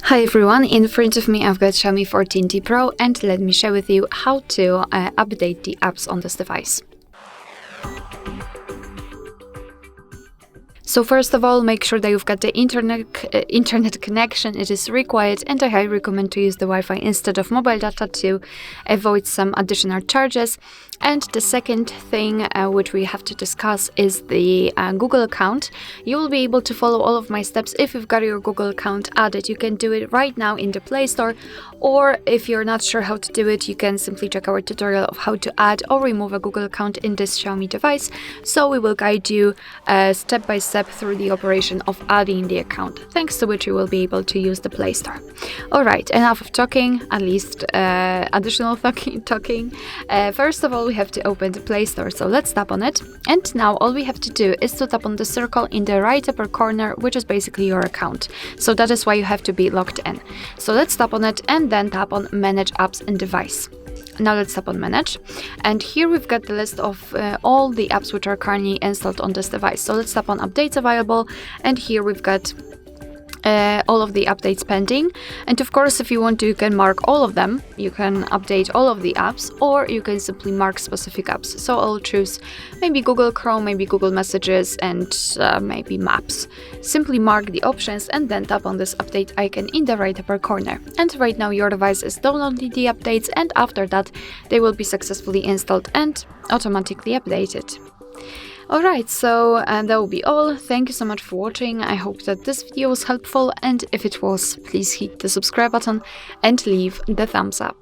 Hi everyone, in front of me I've got Xiaomi 14T Pro and let me share with you how to update the apps on this device. So first of all, make sure that you've got the internet connection. It is required, and I highly recommend to use the Wi-Fi instead of mobile data to avoid some additional charges. And the second thing which we have to discuss is the Google account. You will be able to follow all of my steps if you've got your Google account added. You can do it right now in the Play Store, or if you're not sure how to do it, you can simply check our tutorial of how to add or remove a Google account in this Xiaomi device. So we will guide you step by step through the operation of adding the account, thanks to which you will be able to use the Play Store. Alright, enough of talking, at least additional talking. First of all, we have to open the Play Store, so let's tap on it. And now all we have to do is to tap on the circle in the right upper corner, which is basically your account. So that is why you have to be logged in. So let's tap on it and then tap on Manage Apps and Device. Now let's tap on Manage, and here we've got the list of all the apps which are currently installed on this device. So let's tap on Updates Available, and here we've got all of the updates pending. And of course, if you want to, you can mark all of them. You can update all of the apps, or you can simply mark specific apps. So I'll choose maybe Google Chrome, maybe Google Messages, and maybe Maps. Simply mark the options and then tap on this update icon in the right upper corner. And right now your device is downloading the updates, and after that they will be successfully installed and automatically updated. Alright, so that will be all. Thank you so much for watching. I hope that this video was helpful, and if it was, please hit the subscribe button and leave the thumbs up.